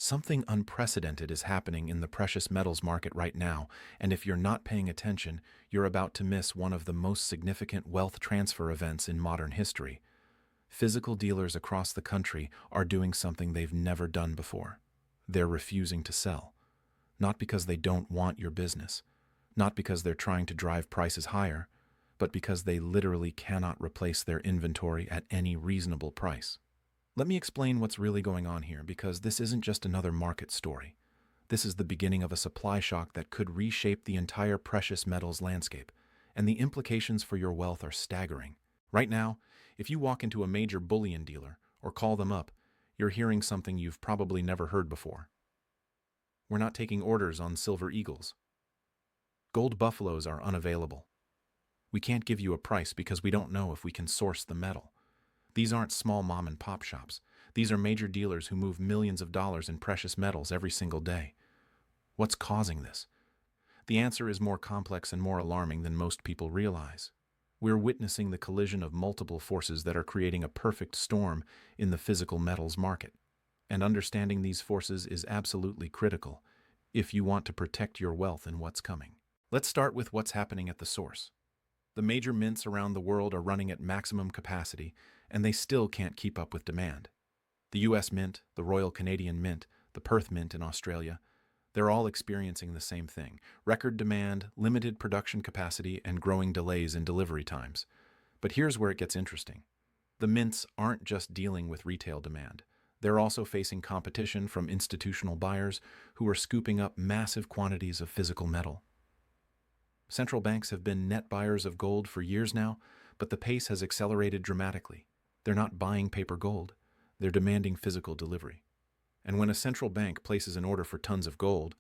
Something unprecedented is happening in the precious metals market right now, and if you're not paying attention, you're about to miss one of the most significant wealth transfer events in modern history. Physical dealers across the country are doing something they've never done before. They're refusing to sell. Not because they don't want your business, not because they're trying to drive prices higher, but because they literally cannot replace their inventory at any reasonable price. Let me explain what's really going on here, because this isn't just another market story. This is the beginning of a supply shock that could reshape the entire precious metals landscape, and the implications for your wealth are staggering. Right now, if you walk into a major bullion dealer or call them up, you're hearing something you've probably never heard before. We're not taking orders on silver eagles. Gold buffaloes are unavailable. We can't give you a price because we don't know if we can source the metal. These aren't small mom-and-pop shops. These are major dealers who move millions of dollars in precious metals every single day. What's causing this? The answer is more complex and more alarming than most people realize. We're witnessing the collision of multiple forces that are creating a perfect storm in the physical metals market. And understanding these forces is absolutely critical if you want to protect your wealth in what's coming. Let's start with what's happening at the source. The major mints around the world are running at maximum capacity, and they still can't keep up with demand. The US Mint, the Royal Canadian Mint, the Perth Mint in Australia, they're all experiencing the same thing: record demand, limited production capacity, and growing delays in delivery times. But here's where it gets interesting. The mints aren't just dealing with retail demand. They're also facing competition from institutional buyers who are scooping up massive quantities of physical metal. Central banks have been net buyers of gold for years now, but the pace has accelerated dramatically. They're not buying paper gold, they're demanding physical delivery. And when a central bank places an order for tons of gold,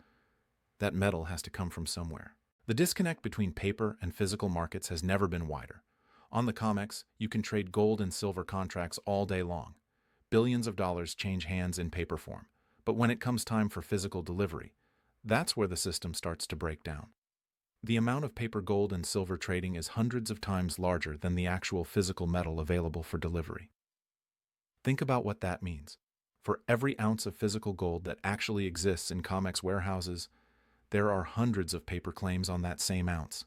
that metal has to come from somewhere. The disconnect between paper and physical markets has never been wider. On the COMEX, you can trade gold and silver contracts all day long. Billions of dollars change hands in paper form. But when it comes time for physical delivery, that's where the system starts to break down. The amount of paper gold and silver trading is hundreds of times larger than the actual physical metal available for delivery. Think about what that means. For every ounce of physical gold that actually exists in COMEX warehouses, there are hundreds of paper claims on that same ounce.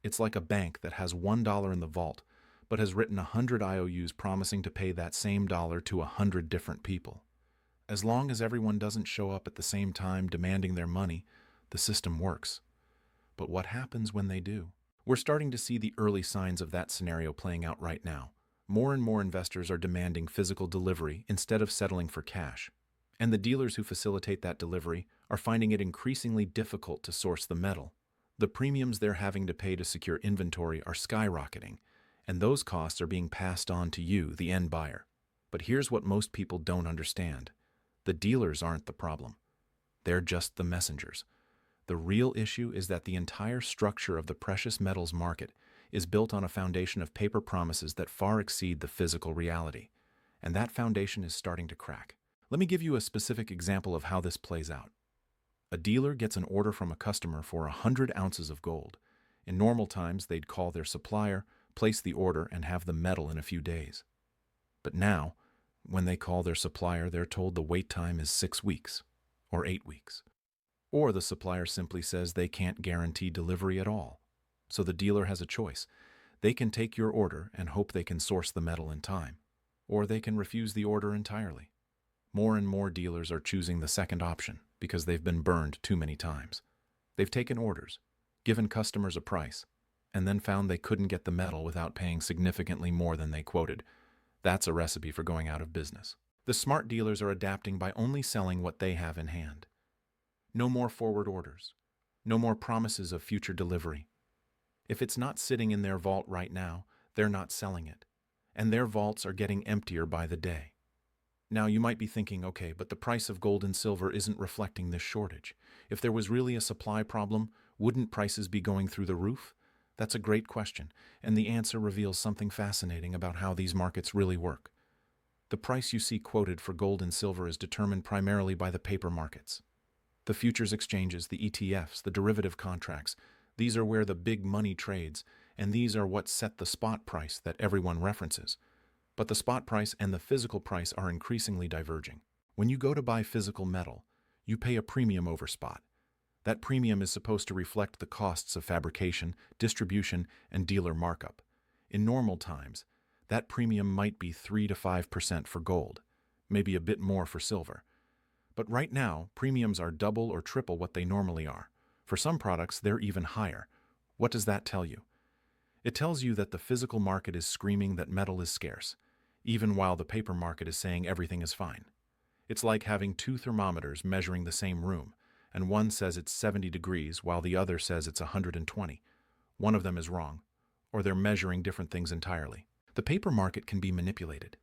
It's like a bank that has $1 in the vault, but has written 100 IOUs promising to pay that same dollar to 100 different people. As long as everyone doesn't show up at the same time demanding their money, the system works. But what happens when they do? We're starting to see the early signs of that scenario playing out right now. More and more investors are demanding physical delivery instead of settling for cash. And the dealers who facilitate that delivery are finding it increasingly difficult to source the metal. The premiums they're having to pay to secure inventory are skyrocketing, and those costs are being passed on to you, the end buyer. But here's what most people don't understand. The dealers aren't the problem. They're just the messengers. The real issue is that the entire structure of the precious metals market is built on a foundation of paper promises that far exceed the physical reality. And that foundation is starting to crack. Let me give you a specific example of how this plays out. A dealer gets an order from a customer for 100 ounces of gold. In normal times, they'd call their supplier, place the order, and have the metal in a few days. But now, when they call their supplier, they're told the wait time is 6 weeks or 8 weeks. Or the supplier simply says they can't guarantee delivery at all. So the dealer has a choice. They can take your order and hope they can source the metal in time, or they can refuse the order entirely. More and more dealers are choosing the second option because they've been burned too many times. They've taken orders, given customers a price, and then found they couldn't get the metal without paying significantly more than they quoted. That's a recipe for going out of business. The smart dealers are adapting by only selling what they have in hand. No more forward orders. No more promises of future delivery. If it's not sitting in their vault right now, they're not selling it. And their vaults are getting emptier by the day. Now you might be thinking, okay, but the price of gold and silver isn't reflecting this shortage. If there was really a supply problem, wouldn't prices be going through the roof? That's a great question, and the answer reveals something fascinating about how these markets really work. The price you see quoted for gold and silver is determined primarily by the paper markets. The futures exchanges, the ETFs, the derivative contracts, these are where the big money trades, and these are what set the spot price that everyone references. But the spot price and the physical price are increasingly diverging. When you go to buy physical metal, you pay a premium over spot. That premium is supposed to reflect the costs of fabrication, distribution, and dealer markup. In normal times, that premium might be 3 to 5% for gold, maybe a bit more for silver. But right now, premiums are double or triple what they normally are. For some products, they're even higher. What does that tell you? It tells you that the physical market is screaming that metal is scarce, even while the paper market is saying everything is fine. It's like having two thermometers measuring the same room, and one says it's 70 degrees while the other says it's 120. One of them is wrong, or they're measuring different things entirely. The paper market can be manipulated.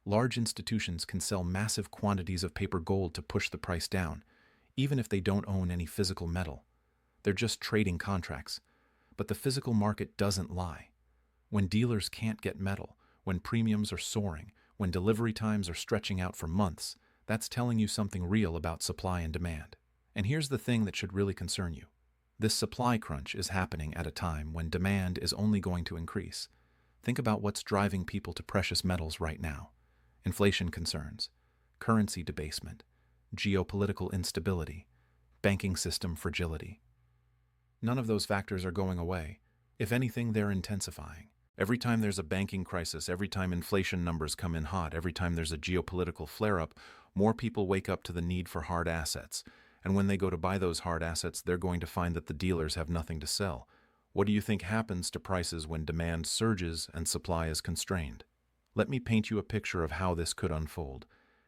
Large institutions can sell massive quantities of paper gold to push the price down, even if they don't own any physical metal. They're just trading contracts. But the physical market doesn't lie. When dealers can't get metal, when premiums are soaring, when delivery times are stretching out for months, that's telling you something real about supply and demand. And here's the thing that should really concern you. This supply crunch is happening at a time when demand is only going to increase. Think about what's driving people to precious metals right now. Inflation concerns, currency debasement, geopolitical instability, banking system fragility. None of those factors are going away. If anything, they're intensifying. Every time there's a banking crisis, every time inflation numbers come in hot, every time there's a geopolitical flare-up, more people wake up to the need for hard assets. And when they go to buy those hard assets, they're going to find that the dealers have nothing to sell. What do you think happens to prices when demand surges and supply is constrained? Let me paint you a picture of how this could unfold.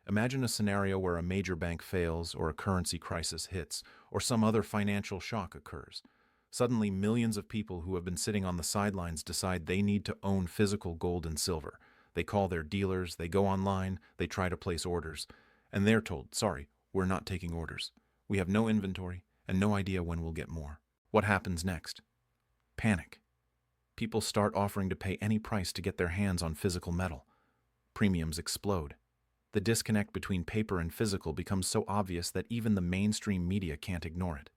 Imagine a scenario where a major bank fails, or a currency crisis hits, or some other financial shock occurs. Suddenly, millions of people who have been sitting on the sidelines decide they need to own physical gold and silver. They call their dealers, they go online, they try to place orders, and they're told, sorry, we're not taking orders. We have no inventory and no idea when we'll get more. What happens next? Panic. People start offering to pay any price to get their hands on physical metal. Premiums explode. The disconnect between paper and physical becomes so obvious that even the mainstream media can't ignore it.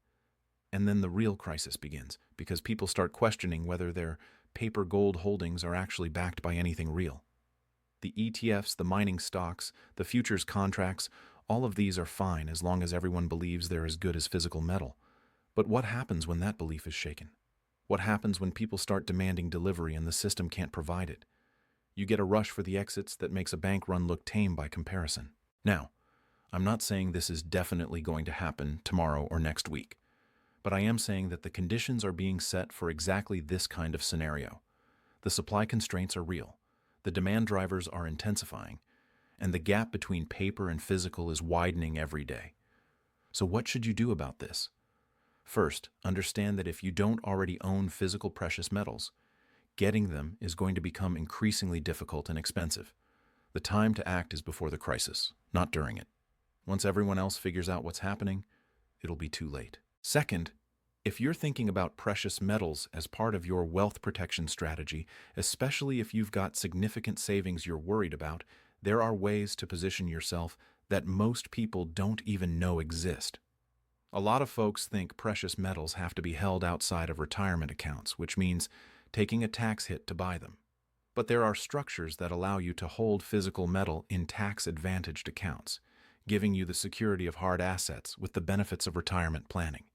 And then the real crisis begins, because people start questioning whether their paper gold holdings are actually backed by anything real. The ETFs, the mining stocks, the futures contracts, all of these are fine as long as everyone believes they're as good as physical metal. But what happens when that belief is shaken? What happens when people start demanding delivery and the system can't provide it? You get a rush for the exits that makes a bank run look tame by comparison. Now, I'm not saying this is definitely going to happen tomorrow or next week, but I am saying that the conditions are being set for exactly this kind of scenario. The supply constraints are real, the demand drivers are intensifying, and the gap between paper and physical is widening every day. So what should you do about this? First, understand that if you don't already own physical precious metals, getting them is going to become increasingly difficult and expensive. The time to act is before the crisis, not during it. Once everyone else figures out what's happening, it'll be too late. Second, if you're thinking about precious metals as part of your wealth protection strategy, especially if you've got significant savings you're worried about, there are ways to position yourself that most people don't even know exist. A lot of folks think precious metals have to be held outside of retirement accounts, which means taking a tax hit to buy them. But there are structures that allow you to hold physical metal in tax-advantaged accounts, giving you the security of hard assets with the benefits of retirement planning.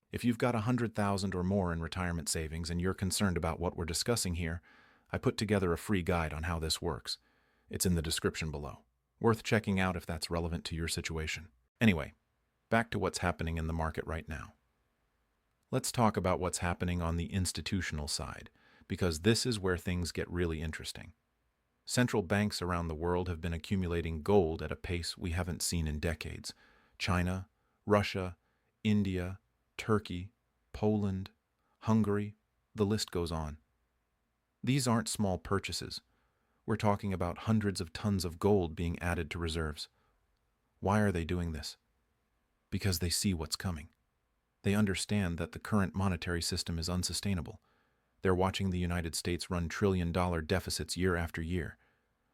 If you've got $100,000 or more in retirement savings and you're concerned about what we're discussing here, I put together a free guide on how this works. It's in the description below. Worth checking out if that's relevant to your situation. Anyway, back to what's happening in the market right now. Let's talk about what's happening on the institutional side, because this is where things get really interesting. Central banks around the world have been accumulating gold at a pace we haven't seen in decades. China, Russia, India, Turkey, Poland, Hungary, the list goes on. These aren't small purchases. We're talking about hundreds of tons of gold being added to reserves. Why are they doing this? Because they see what's coming. They understand that the current monetary system is unsustainable. They're watching the United States run trillion-dollar deficits year after year.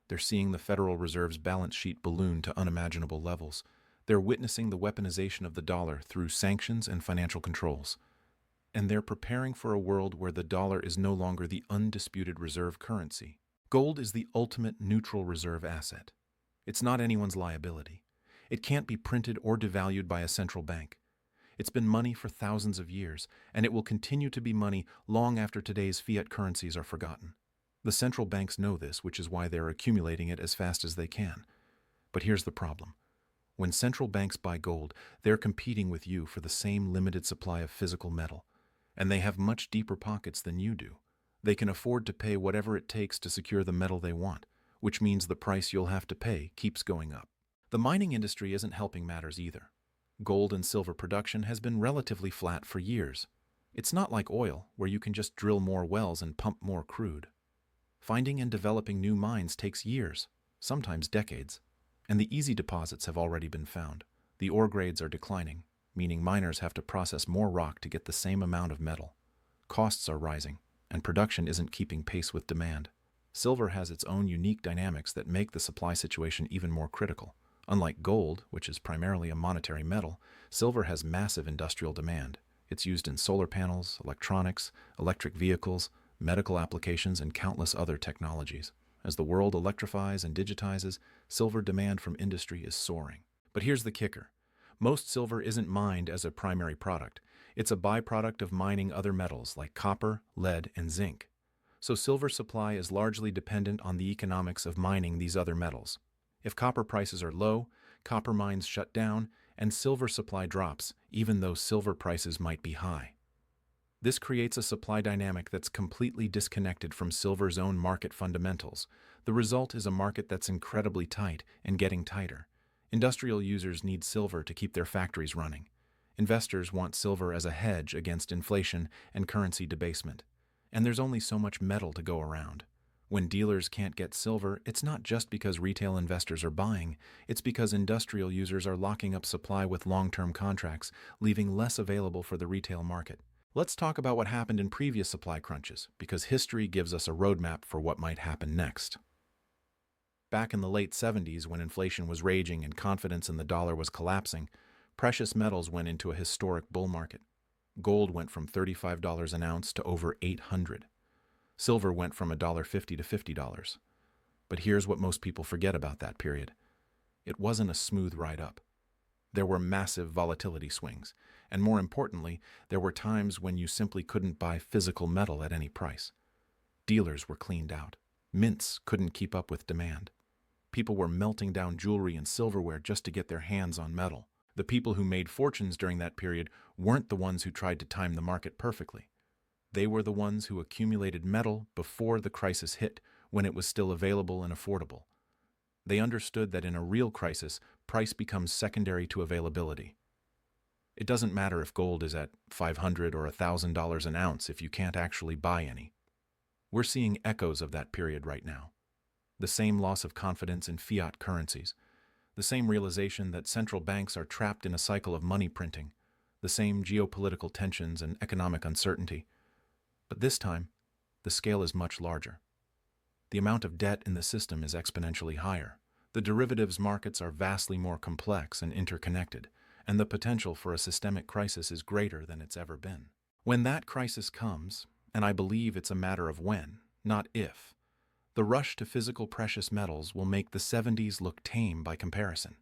They're seeing the Federal Reserve's balance sheet balloon to unimaginable levels. They're witnessing the weaponization of the dollar through sanctions and financial controls. And they're preparing for a world where the dollar is no longer the undisputed reserve currency. Gold is the ultimate neutral reserve asset. It's not anyone's liability. It can't be printed or devalued by a central bank. It's been money for thousands of years, and it will continue to be money long after today's fiat currencies are forgotten. The central banks know this, which is why they're accumulating it as fast as they can. But here's the problem. When central banks buy gold, they're competing with you for the same limited supply of physical metal, and they have much deeper pockets than you do. They can afford to pay whatever it takes to secure the metal they want, which means the price you'll have to pay keeps going up. The mining industry isn't helping matters either. Gold and silver production has been relatively flat for years. It's not like oil, where you can just drill more wells and pump more crude. Finding and developing new mines takes years, sometimes decades, and the easy deposits have already been found. The ore grades are declining, meaning miners have to process more rock to get the same amount of metal. Costs are rising, and production isn't keeping pace with demand. Silver has its own unique dynamics that make the supply situation even more critical. Unlike gold, which is primarily a monetary metal, silver has massive industrial demand. It's used in solar panels, electronics, electric vehicles, medical applications, and countless other technologies. As the world electrifies and digitizes, silver demand from industry is soaring. But here's the kicker. Most silver isn't mined as a primary product. It's a byproduct of mining other metals like copper, lead, and zinc. So silver supply is largely dependent on the economics of mining these other metals. If copper prices are low, copper mines shut down, and silver supply drops, even though silver prices might be high. This creates a supply dynamic that's completely disconnected from silver's own market fundamentals. The result is a market that's incredibly tight and getting tighter. Industrial users need silver to keep their factories running. Investors want silver as a hedge against inflation and currency debasement. And there's only so much metal to go around. When dealers can't get silver, it's not just because retail investors are buying, it's because industrial users are locking up supply with long-term contracts, leaving less available for the retail market. Let's talk about what happened in previous supply crunches, because history gives us a roadmap for what might happen next. Back in the late 70s, when inflation was raging and confidence in the dollar was collapsing, precious metals went into a historic bull market. Gold went from $35 an ounce to over $800. Silver went from $1.50 to $50. But here's what most people forget about that period. It wasn't a smooth ride up. There were massive volatility swings, and more importantly, there were times when you simply couldn't buy physical metal at any price. Dealers were cleaned out. Mints couldn't keep up with demand. People were melting down jewelry and silverware just to get their hands on metal. The people who made fortunes during that period weren't the ones who tried to time the market perfectly. They were the ones who accumulated metal before the crisis hit, when it was still available and affordable. They understood that in a real crisis, price becomes secondary to availability. It doesn't matter if gold is at $500 or $1,000 an ounce if you can't actually buy any. We're seeing echoes of that period right now. The same loss of confidence in fiat currencies, the same realization that central banks are trapped in a cycle of money printing, the same geopolitical tensions and economic uncertainty. But this time, the scale is much larger. The amount of debt in the system is exponentially higher. The derivatives markets are vastly more complex and interconnected, and the potential for a systemic crisis is greater than it's ever been. When that crisis comes, and I believe it's a matter of when, not if, the rush to physical precious metals will make the 70s look tame by comparison.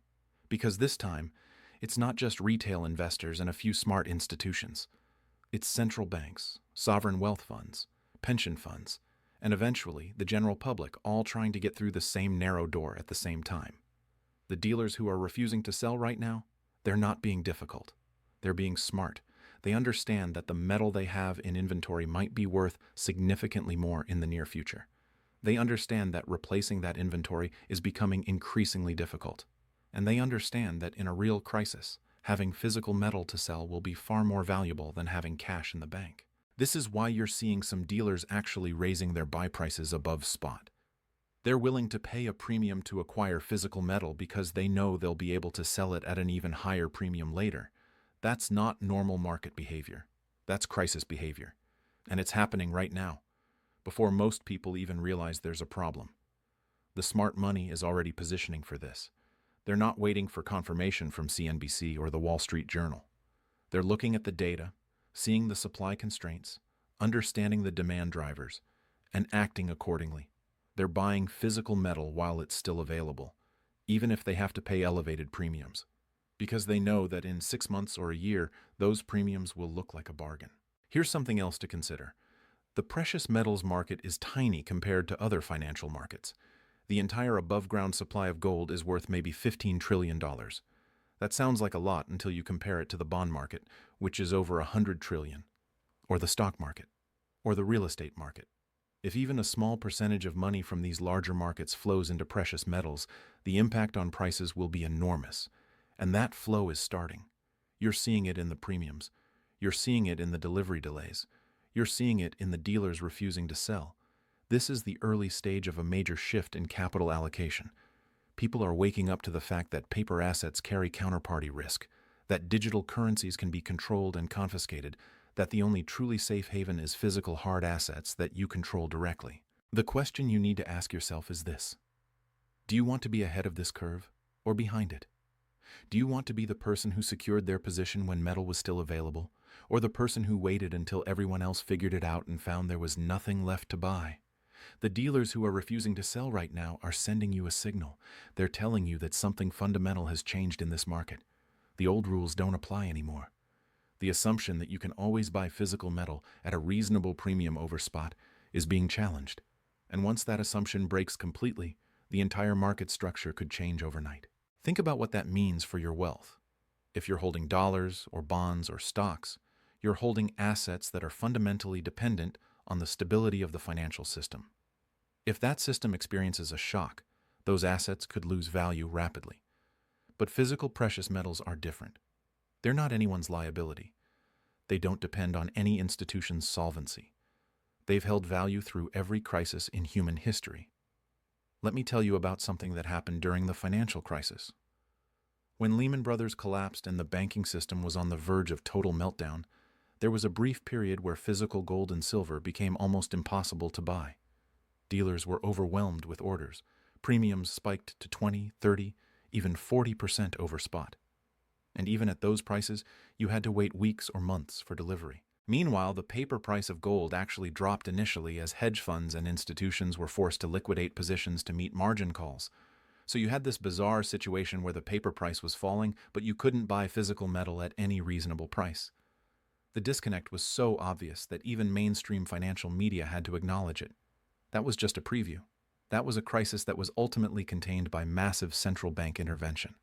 Because this time, it's not just retail investors and a few smart institutions. It's central banks, sovereign wealth funds, pension funds, and eventually the general public all trying to get through the same narrow door at the same time. The dealers who are refusing to sell right now, they're not being difficult. They're being smart. They understand that the metal they have in inventory might be worth significantly more in the near future. They understand that replacing that inventory is becoming increasingly difficult. And they understand that in a real crisis, having physical metal to sell will be far more valuable than having cash in the bank. This is why you're seeing some dealers actually raising their buy prices above spot. They're willing to pay a premium to acquire physical metal because they know they'll be able to sell it at an even higher premium later. That's not normal market behavior. That's crisis behavior. And it's happening right now, before most people even realize there's a problem. The smart money is already positioning for this. They're not waiting for confirmation from CNBC or the Wall Street Journal. They're looking at the data, seeing the supply constraints, understanding the demand drivers, and acting accordingly. They're buying physical metal while it's still available, even if they have to pay elevated premiums, because they know that in 6 months or a year, those premiums will look like a bargain. Here's something else to consider. The precious metals market is tiny compared to other financial markets. The entire above-ground supply of gold is worth maybe $15 trillion. That sounds like a lot until you compare it to the bond market, which is over $100 trillion, or the stock market, or the real estate market. If even a small percentage of money from these larger markets flows into precious metals, the impact on prices will be enormous. And that flow is starting. You're seeing it in the premiums. You're seeing it in the delivery delays. You're seeing it in the dealers refusing to sell. This is the early stage of a major shift in capital allocation. People are waking up to the fact that paper assets carry counterparty risk, that digital currencies can be controlled and confiscated, that the only truly safe haven is physical hard assets that you control directly. The question you need to ask yourself is this: do you want to be ahead of this curve or behind it? Do you want to be the person who secured their position when metal was still available, or the person who waited until everyone else figured it out and found there was nothing left to buy? The dealers who are refusing to sell right now are sending you a signal. They're telling you that something fundamental has changed in this market. The old rules don't apply anymore. The assumption that you can always buy physical metal at a reasonable premium over spot is being challenged. And once that assumption breaks completely, the entire market structure could change overnight. Think about what that means for your wealth. If you're holding dollars or bonds or stocks, you're holding assets that are fundamentally dependent on the stability of the financial system. If that system experiences a shock, those assets could lose value rapidly. But physical precious metals are different. They're not anyone's liability. They don't depend on any institution's solvency. They've held value through every crisis in human history. Let me tell you about something that happened during the financial crisis. When Lehman Brothers collapsed and the banking system was on the verge of total meltdown, there was a brief period where physical gold and silver became almost impossible to buy. Dealers were overwhelmed with orders. Premiums spiked to 20, 30, even 40% over spot. And even at those prices, you had to wait weeks or months for delivery. Meanwhile, the paper price of gold actually dropped initially as hedge funds and institutions were forced to liquidate positions to meet margin calls. So you had this bizarre situation where the paper price was falling, but you couldn't buy physical metal at any reasonable price. The disconnect was so obvious that even mainstream financial media had to acknowledge it. That was just a preview. That was a crisis that was ultimately contained by massive central bank intervention.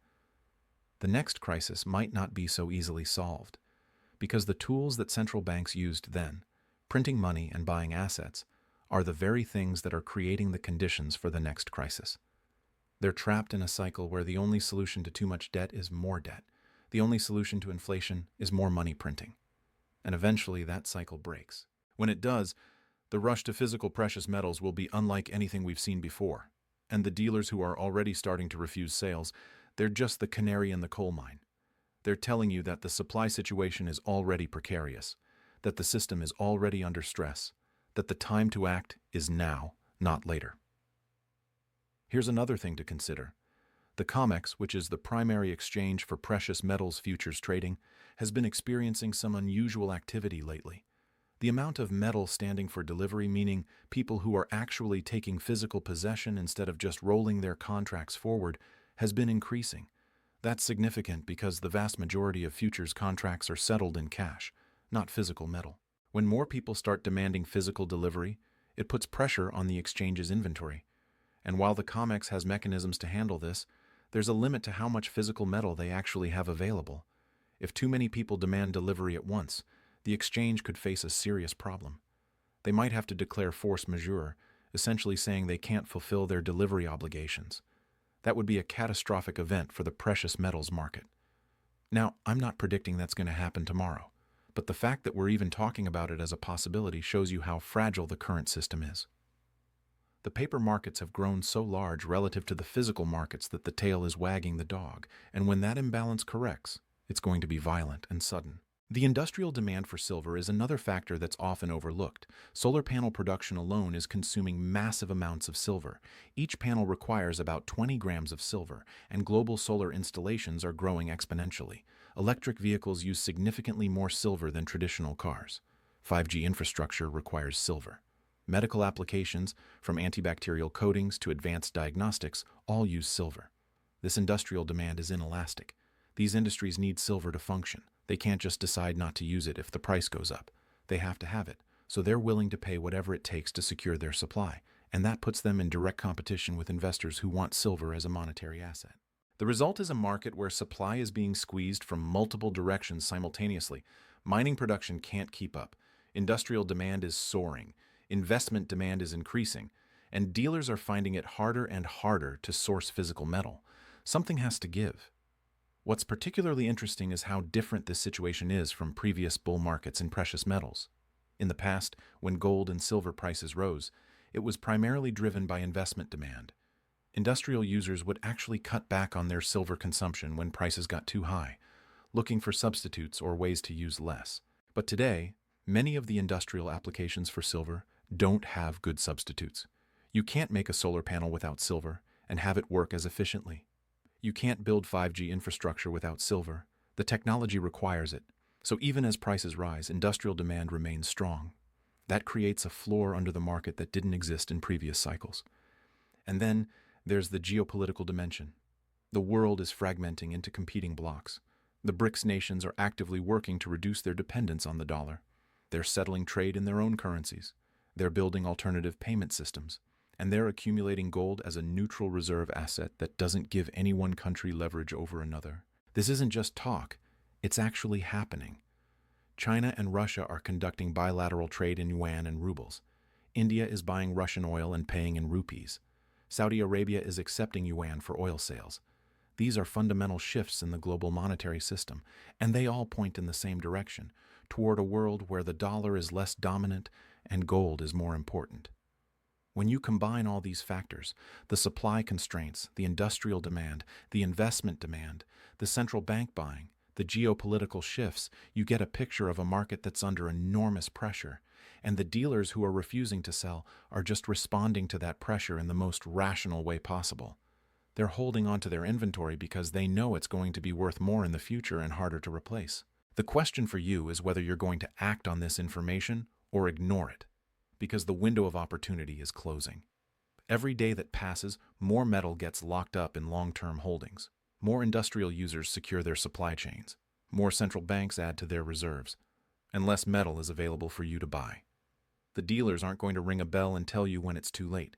The next crisis might not be so easily solved, because the tools that central banks used then, printing money and buying assets, are the very things that are creating the conditions for the next crisis. They're trapped in a cycle where the only solution to too much debt is more debt. The only solution to inflation is more money printing. And eventually that cycle breaks. When it does, the rush to physical precious metals will be unlike anything we've seen before. And the dealers who are already starting to refuse sales, they're just the canary in the coal mine. They're telling you that the supply situation is already precarious, that the system is already under stress, that the time to act is now, not later. Here's another thing to consider. The COMEX, which is the primary exchange for precious metals futures trading, has been experiencing some unusual activity lately. The amount of metal standing for delivery, meaning people who are actually taking physical possession instead of just rolling their contracts forward, has been increasing. That's significant because the vast majority of futures contracts are settled in cash, not physical metal. When more people start demanding physical delivery, it puts pressure on the exchange's inventory. And while the COMEX has mechanisms to handle this, there's a limit to how much physical metal they actually have available. If too many people demand delivery at once, the exchange could face a serious problem. They might have to declare force majeure, essentially saying they can't fulfill their delivery obligations. That would be a catastrophic event for the precious metals market. Now, I'm not predicting that's going to happen tomorrow, but the fact that we're even talking about it as a possibility shows you how fragile the current system is. The paper markets have grown so large relative to the physical markets that the tail is wagging the dog, and when that imbalance corrects, it's going to be violent and sudden. The industrial demand for silver is another factor that's often overlooked. Solar panel production alone is consuming massive amounts of silver. Each panel requires about 20 grams of silver, and global solar installations are growing exponentially. Electric vehicles use significantly more silver than traditional cars. 5G infrastructure requires silver. Medical applications, from antibacterial coatings to advanced diagnostics, all use silver. This industrial demand is inelastic. These industries need silver to function. They can't just decide not to use it if the price goes up. They have to have it, so they're willing to pay whatever it takes to secure their supply, and that puts them in direct competition with investors who want silver as a monetary asset. The result is a market where supply is being squeezed from multiple directions simultaneously. Mining production can't keep up. Industrial demand is soaring. Investment demand is increasing. And dealers are finding it harder and harder to source physical metal. Something has to give. What's particularly interesting is how different this situation is from previous bull markets in precious metals. In the past, when gold and silver prices rose, it was primarily driven by investment demand. Industrial users would actually cut back on their silver consumption when prices got too high, looking for substitutes or ways to use less. But today, many of the industrial applications for silver don't have good substitutes. You can't make a solar panel without silver and have it work as efficiently. You can't build 5G infrastructure without silver. The technology requires it. So even as prices rise, industrial demand remains strong. That creates a floor under the market that didn't exist in previous cycles. And then there's the geopolitical dimension. The world is fragmenting into competing blocks. The BRICS nations are actively working to reduce their dependence on the dollar. They're settling trade in their own currencies. They're building alternative payment systems. And they're accumulating gold as a neutral reserve asset that doesn't give any one country leverage over another. This isn't just talk. It's actually happening. China and Russia are conducting bilateral trade in yuan and rubles. India is buying Russian oil and paying in rupees. Saudi Arabia is accepting yuan for oil sales. These are fundamental shifts in the global monetary system, and they all point in the same direction, toward a world where the dollar is less dominant and gold is more important. When you combine all these factors, the supply constraints, the industrial demand, the investment demand, the central bank buying, the geopolitical shifts, you get a picture of a market that's under enormous pressure, and the dealers who are refusing to sell are just responding to that pressure in the most rational way possible. They're holding onto their inventory because they know it's going to be worth more in the future and harder to replace. The question for you is whether you're going to act on this information or ignore it, because the window of opportunity is closing. Every day that passes, more metal gets locked up in long-term holdings. More industrial users secure their supply chains. More central banks add to their reserves. And less metal is available for you to buy. The dealers aren't going to ring a bell and tell you when it's too late.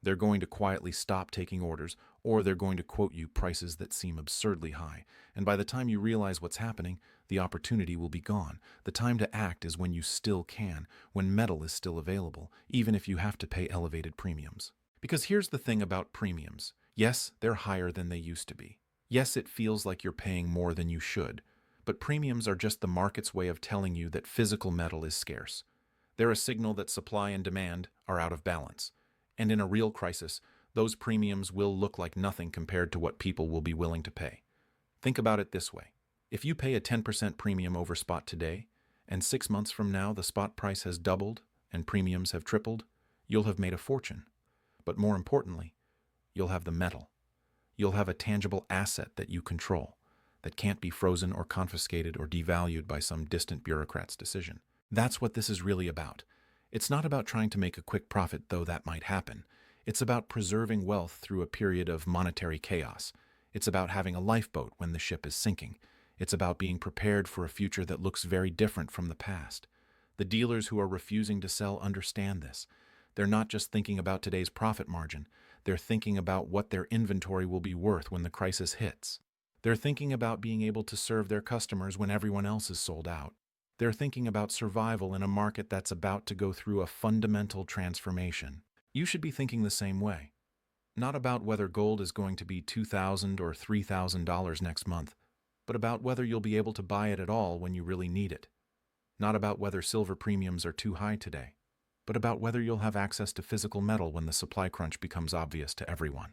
They're going to quietly stop taking orders, or they're going to quote you prices that seem absurdly high. And by the time you realize what's happening, the opportunity will be gone. The time to act is when you still can, when metal is still available, even if you have to pay elevated premiums. Because here's the thing about premiums. Yes, they're higher than they used to be. Yes, it feels like you're paying more than you should, but premiums are just the market's way of telling you that physical metal is scarce. They're a signal that supply and demand are out of balance. And in a real crisis, those premiums will look like nothing compared to what people will be willing to pay. Think about it this way. If you pay a 10% premium over spot today, and 6 months from now the spot price has doubled and premiums have tripled, you'll have made a fortune. But more importantly, you'll have the metal. You'll have a tangible asset that you control, that can't be frozen or confiscated or devalued by some distant bureaucrat's decision. That's what this is really about. It's not about trying to make a quick profit, though that might happen. It's about preserving wealth through a period of monetary chaos. It's about having a lifeboat when the ship is sinking. It's about being prepared for a future that looks very different from the past. The dealers who are refusing to sell understand this. They're not just thinking about today's profit margin. They're thinking about what their inventory will be worth when the crisis hits. They're thinking about being able to serve their customers when everyone else is sold out. They're thinking about survival in a market that's about to go through a fundamental transformation. You should be thinking the same way. Not about whether gold is going to be $2,000 or $3,000 next month, but about whether you'll be able to buy it at all when you really need it. Not about whether silver premiums are too high today, but about whether you'll have access to physical metal when the supply crunch becomes obvious to everyone.